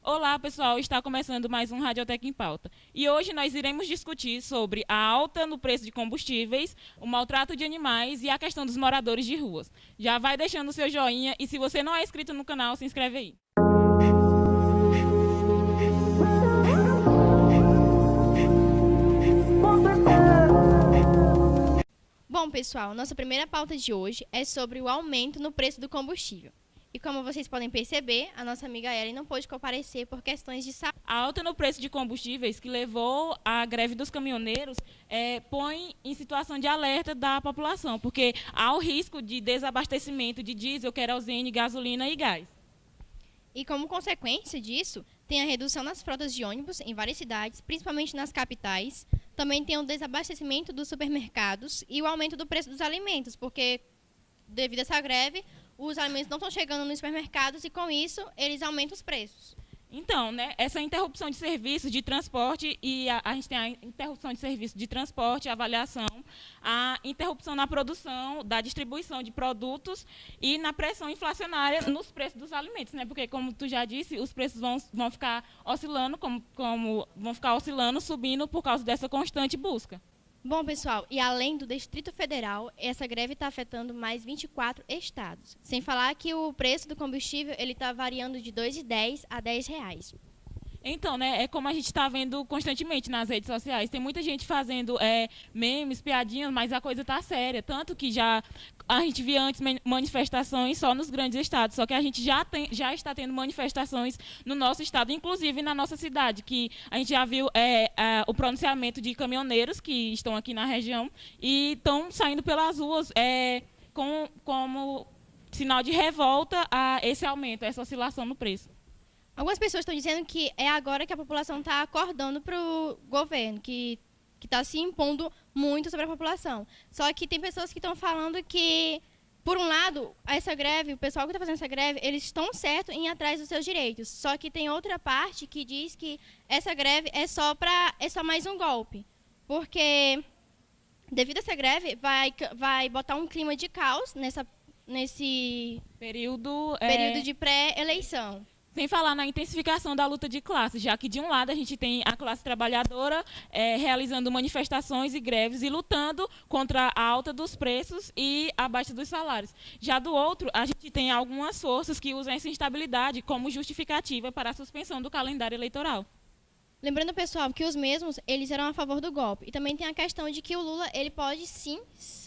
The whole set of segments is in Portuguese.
Olá, pessoal. Está começando mais um Radiotec em Pauta. E hoje nós iremos discutir sobre a alta no preço de combustíveis, o maltrato de animais e a questão dos moradores de ruas. Já vai deixando o seu joinha e se você não é inscrito no canal, se inscreve aí. Bom, pessoal, nossa primeira pauta de hoje é sobre o aumento no preço do combustível. E como vocês podem perceber, a nossa amiga Ellen não pôde comparecer por questões de saúde. A alta no preço de combustíveis que levou à greve dos caminhoneiros põe em situação de alerta da população, porque há o risco de desabastecimento de diesel, querosene, gasolina e gás. E como consequência disso, tem a redução nas frotas de ônibus em várias cidades, principalmente nas capitais. Também tem o desabastecimento dos supermercados e o aumento do preço dos alimentos, porque devido a essa greve, os alimentos não estão chegando nos supermercados e, com isso, eles aumentam os preços. Então, né, essa interrupção de serviços de transporte, e a gente tem a interrupção de serviço de transporte, avaliação, a interrupção na produção, da distribuição de produtos e na pressão inflacionária nos preços dos alimentos, né? Porque, como tu já disse, os preços vão ficar oscilando, vão ficar oscilando, subindo por causa dessa constante busca. Bom, pessoal, e além do Distrito Federal, essa greve está afetando mais 24 estados. Sem falar que o preço do combustível está variando de R$ 2,10 a R$ 10. Então, né, é como a gente está vendo constantemente nas redes sociais. Tem muita gente fazendo memes, piadinhas, mas a coisa está séria. Tanto que a gente via antes manifestações só nos grandes estados, só que a gente já está tendo manifestações no nosso estado, inclusive na nossa cidade, que a gente já viu o pronunciamento de caminhoneiros que estão aqui na região e estão saindo pelas ruas como sinal de revolta a esse aumento, a essa oscilação no preço. Algumas pessoas estão dizendo que é agora que a população está acordando para o governo, que está se impondo muito sobre a população. Só que tem pessoas que estão falando que, por um lado, essa greve, o pessoal que está fazendo essa greve, eles estão certos em ir atrás dos seus direitos. Só que tem outra parte que diz que essa greve é só mais um golpe. Porque, devido a essa greve, vai botar um clima de caos nesse período de pré-eleição. Sem falar na intensificação da luta de classes, já que de um lado a gente tem a classe trabalhadora realizando manifestações e greves e lutando contra a alta dos preços e a baixa dos salários. Já do outro, a gente tem algumas forças que usam essa instabilidade como justificativa para a suspensão do calendário eleitoral. Lembrando, pessoal, que os mesmos, eles eram a favor do golpe. E também tem a questão de que o Lula, ele pode sim,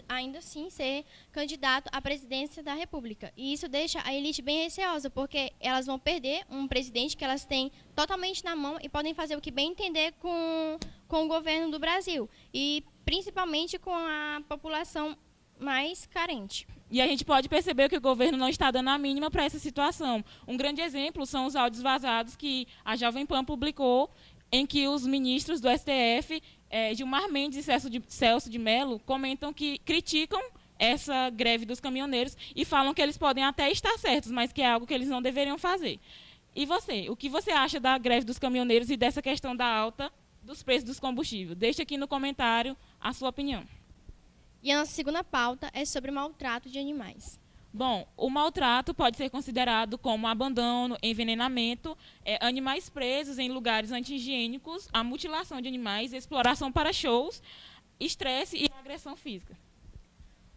ainda assim, ser candidato à presidência da República. E isso deixa a elite bem receosa, porque elas vão perder um presidente que elas têm totalmente na mão e podem fazer o que bem entender com o governo do Brasil. E principalmente com a população mais carente. E a gente pode perceber que o governo não está dando a mínima para essa situação. Um grande exemplo são os áudios vazados que a Jovem Pan publicou, em que os ministros do STF, Gilmar Mendes e Celso de Mello, criticam essa greve dos caminhoneiros e falam que eles podem até estar certos, mas que é algo que eles não deveriam fazer. E você, o que você acha da greve dos caminhoneiros e dessa questão da alta dos preços dos combustíveis? Deixe aqui no comentário a sua opinião. E a nossa segunda pauta é sobre o maltrato de animais. Bom, o maltrato pode ser considerado como abandono, envenenamento, animais presos em lugares anti-higiênicos, a mutilação de animais, exploração para shows, estresse e agressão física.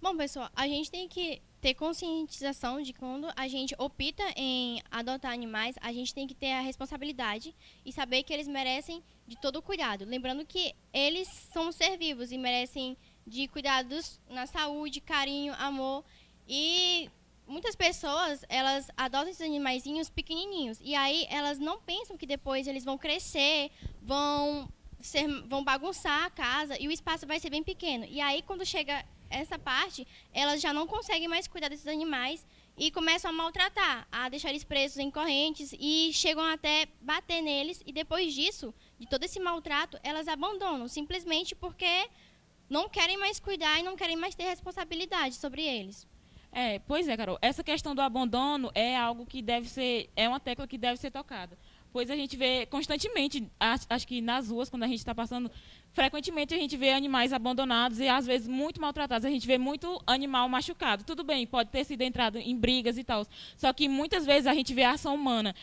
Bom, pessoal, a gente tem que ter conscientização de quando a gente opta em adotar animais, a gente tem que ter a responsabilidade e saber que eles merecem de todo o cuidado. Lembrando que eles são um ser vivos e merecem de cuidados na saúde, carinho, amor. E muitas pessoas, elas adotam esses animaizinhos pequenininhos. E aí elas não pensam que depois eles vão crescer, vão bagunçar a casa e o espaço vai ser bem pequeno. E aí quando chega essa parte, elas já não conseguem mais cuidar desses animais e começam a maltratar, a deixar eles presos em correntes e chegam até bater neles. E depois disso, de todo esse maltrato, elas abandonam, simplesmente porque não querem mais cuidar e não querem mais ter responsabilidade sobre eles. Pois é, Carol. Essa questão do abandono é algo que é uma tecla que deve ser tocada. Pois a gente vê constantemente, acho que nas ruas, quando a gente está passando, frequentemente a gente vê animais abandonados e às vezes muito maltratados. A gente vê muito animal machucado. Tudo bem, pode ter sido entrado em brigas e tal. Só que muitas vezes a gente vê a ação humana.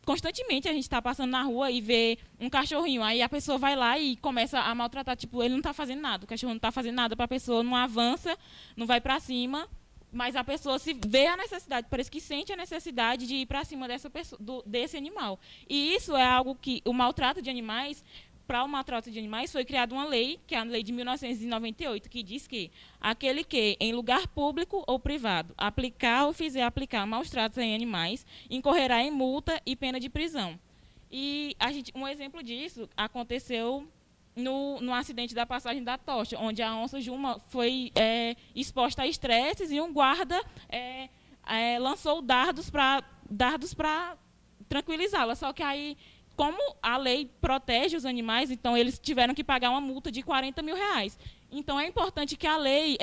constantemente a gente está passando na rua e vê um cachorrinho, aí a pessoa vai lá e começa a maltratar, tipo, ele não está fazendo nada, o cachorro não está fazendo nada para a pessoa, não avança, não vai para cima, mas a pessoa se vê a necessidade, parece que sente a necessidade de ir para cima dessa pessoa, desse animal. E isso é algo que o maltrato de animais, para o maltrato de animais, foi criada uma lei, que é a lei de 1998, que diz que aquele que, em lugar público ou privado, aplicar ou fizer aplicar maus tratos em animais, incorrerá em multa e pena de prisão. E um exemplo disso aconteceu no acidente da passagem da Tocha, onde a onça Juma foi exposta a estresses e um guarda lançou dardos para tranquilizá-la. Só que aí, como a lei protege os animais, então eles tiveram que pagar uma multa de R$ 40 mil. Então é importante que a lei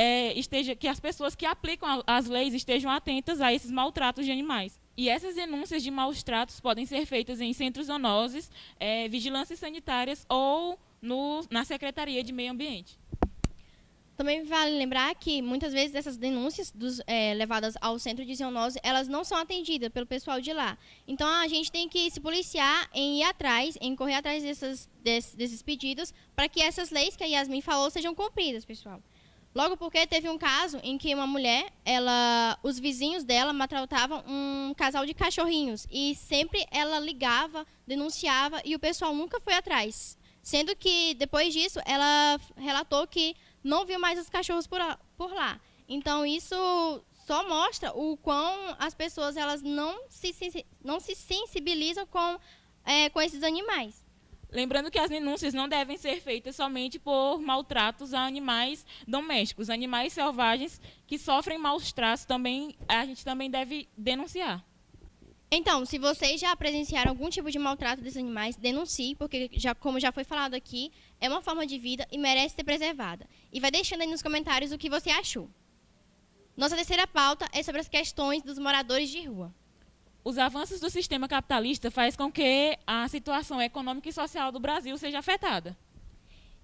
que as pessoas que aplicam as leis estejam atentas a esses maltratos de animais. E essas denúncias de maus tratos podem ser feitas em centros zoonoses, vigilâncias sanitárias ou na Secretaria de Meio Ambiente. Também vale lembrar que muitas vezes essas denúncias levadas ao centro de zoonose, elas não são atendidas pelo pessoal de lá. Então a gente tem que se policiar em ir atrás, em correr atrás desses pedidos, para que essas leis que a Yasmin falou sejam cumpridas, pessoal. Logo porque teve um caso em que uma mulher, os vizinhos dela maltratavam um casal de cachorrinhos e sempre ela ligava, denunciava e o pessoal nunca foi atrás. Sendo que depois disso ela relatou que não viu mais os cachorros por lá. Então isso só mostra o quão as pessoas elas não se sensibilizam com esses animais. Lembrando que as denúncias não devem ser feitas somente por maltratos a animais domésticos. Animais selvagens que sofrem maus tratos também, a gente também deve denunciar. Então, se vocês já presenciaram algum tipo de maltrato desses animais, denuncie, porque, como já foi falado aqui, é uma forma de vida e merece ser preservada. E vai deixando aí nos comentários o que você achou. Nossa terceira pauta é sobre as questões dos moradores de rua. Os avanços do sistema capitalista fazem com que a situação econômica e social do Brasil seja afetada.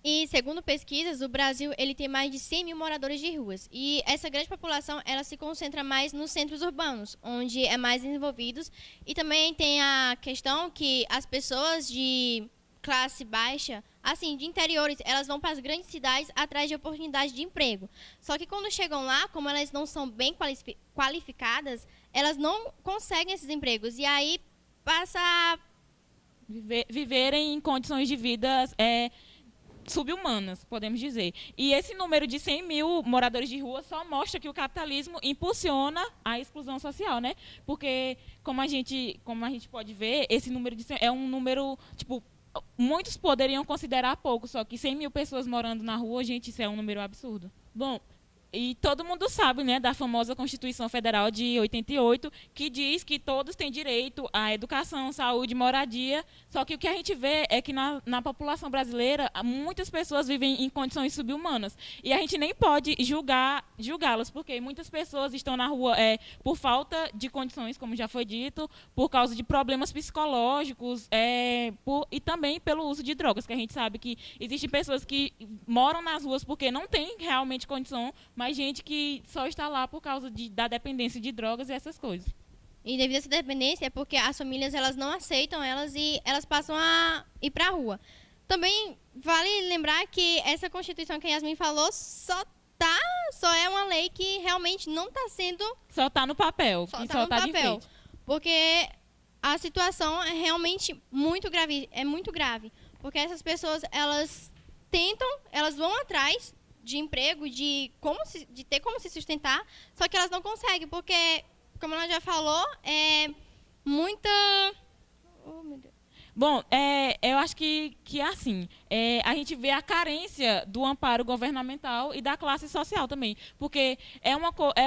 E, segundo pesquisas, o Brasil ele tem mais de 100 mil moradores de ruas. E essa grande população ela se concentra mais nos centros urbanos, onde é mais desenvolvidos. E também tem a questão que as pessoas de classe baixa, assim, de interiores, elas vão para as grandes cidades atrás de oportunidades de emprego. Só que quando chegam lá, como elas não são bem qualificadas, elas não conseguem esses empregos. E aí passa a viverem em condições de vida subhumanas, podemos dizer. E esse número de 100 mil moradores de rua só mostra que o capitalismo impulsiona a exclusão social, né? Porque, como a gente pode ver, esse número é um número, tipo, muitos poderiam considerar pouco, só que 100 mil pessoas morando na rua, gente, isso é um número absurdo. Bom, e todo mundo sabe, né, da famosa Constituição Federal de 88, que diz que todos têm direito à educação, saúde, moradia. Só que o que a gente vê é que na população brasileira, muitas pessoas vivem em condições subhumanas. E a gente nem pode julgá-las, porque muitas pessoas estão na rua por falta de condições, como já foi dito, por causa de problemas psicológicos e também pelo uso de drogas, que a gente sabe que existem pessoas que moram nas ruas porque não têm realmente condição, mas gente que só está lá por causa da dependência de drogas e essas coisas. E devido a essa dependência é porque as famílias elas não aceitam elas e elas passam a ir para a rua. Também vale lembrar que essa Constituição que a Yasmin falou só é uma lei que realmente não está sendo... Só está no papel. Só está no papel. Porque a situação é realmente muito grave. É muito grave. Porque essas pessoas, elas vão atrás de emprego, de ter como se sustentar, só que elas não conseguem, porque, como ela já falou, é muita... Oh, meu Deus. Bom, eu acho que assim, a gente vê a carência do amparo governamental e da classe social também, porque é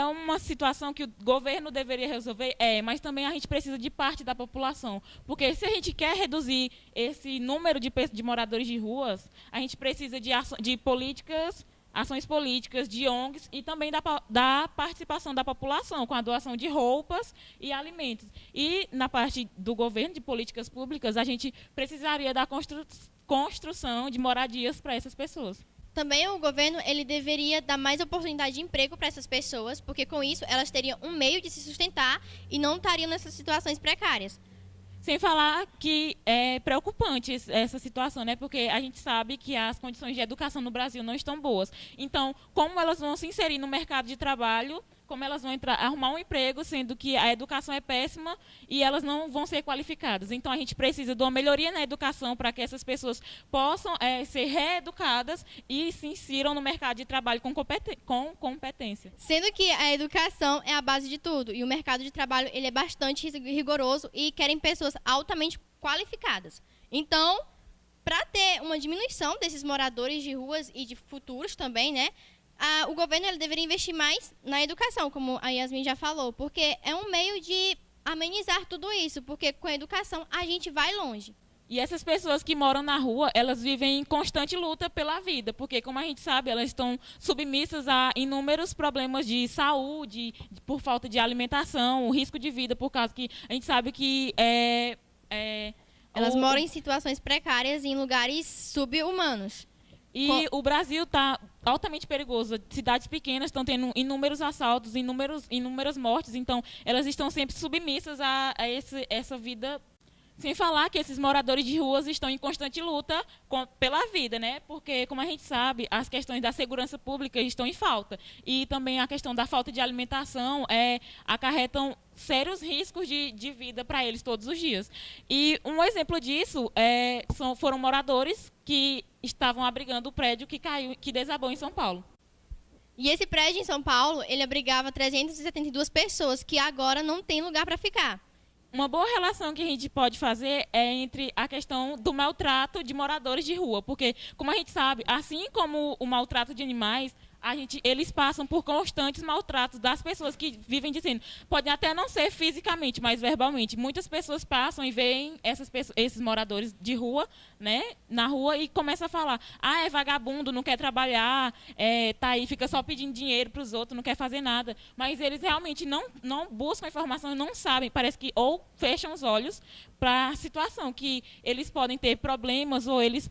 uma situação que o governo deveria resolver, mas também a gente precisa de parte da população, porque se a gente quer reduzir esse número de moradores de ruas, a gente precisa de ações políticas, de ONGs e também da participação da população, com a doação de roupas e alimentos. E na parte do governo, de políticas públicas, a gente precisaria da construção de moradias para essas pessoas. Também o governo ele deveria dar mais oportunidade de emprego para essas pessoas, porque com isso elas teriam um meio de se sustentar e não estariam nessas situações precárias. Sem falar que é preocupante essa situação, né? Porque a gente sabe que as condições de educação no Brasil não estão boas. Então, como elas vão se inserir no mercado de trabalho, como elas vão arrumar um emprego, sendo que a educação é péssima e elas não vão ser qualificadas. Então, a gente precisa de uma melhoria na educação para que essas pessoas possam ser reeducadas e se insiram no mercado de trabalho com competência. Sendo que a educação é a base de tudo e o mercado de trabalho ele é bastante rigoroso e querem pessoas altamente qualificadas. Então, para ter uma diminuição desses moradores de ruas e de futuros também, né? O governo ele deveria investir mais na educação, como a Yasmin já falou, porque é um meio de amenizar tudo isso, porque com a educação a gente vai longe. E essas pessoas que moram na rua, elas vivem em constante luta pela vida, porque, como a gente sabe, elas estão submissas a inúmeros problemas de saúde, por falta de alimentação, o risco de vida, por causa que a gente sabe que elas moram em situações precárias e em lugares sub-humanos. E o Brasil está altamente perigoso. Cidades pequenas estão tendo inúmeros assaltos, inúmeras mortes. Então, elas estão sempre submissas a essa vida. Sem falar que esses moradores de ruas estão em constante luta pela vida, né? Porque, como a gente sabe, as questões da segurança pública estão em falta. E também a questão da falta de alimentação acarretam sérios riscos de vida para eles todos os dias. E um exemplo disso foram moradores que estavam abrigando o prédio que desabou em São Paulo. E esse prédio em São Paulo, ele abrigava 372 pessoas que agora não tem lugar para ficar. Uma boa relação que a gente pode fazer é entre a questão do maltrato de moradores de rua, porque, como a gente sabe, assim como o maltrato de animais, eles passam por constantes maltratos das pessoas que vivem dizendo. Podem até não ser fisicamente, mas verbalmente. Muitas pessoas passam e veem esses moradores de rua, né, na rua e começam a falar: é vagabundo, não quer trabalhar, tá aí, fica só pedindo dinheiro para os outros, não quer fazer nada. Mas eles realmente não buscam informação, não sabem, parece que ou fecham os olhos para a situação, que eles podem ter problemas ou eles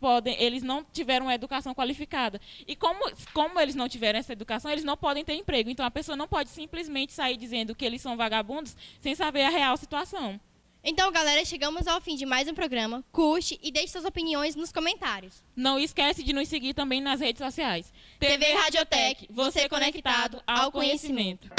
não tiveram uma educação qualificada. E como eles não tiveram essa educação, eles não podem ter emprego. Então, a pessoa não pode simplesmente sair dizendo que eles são vagabundos sem saber a real situação. Então, galera, chegamos ao fim de mais um programa. Curte e deixe suas opiniões nos comentários. Não esquece de nos seguir também nas redes sociais. TV Radiotech, você conectado ao conhecimento.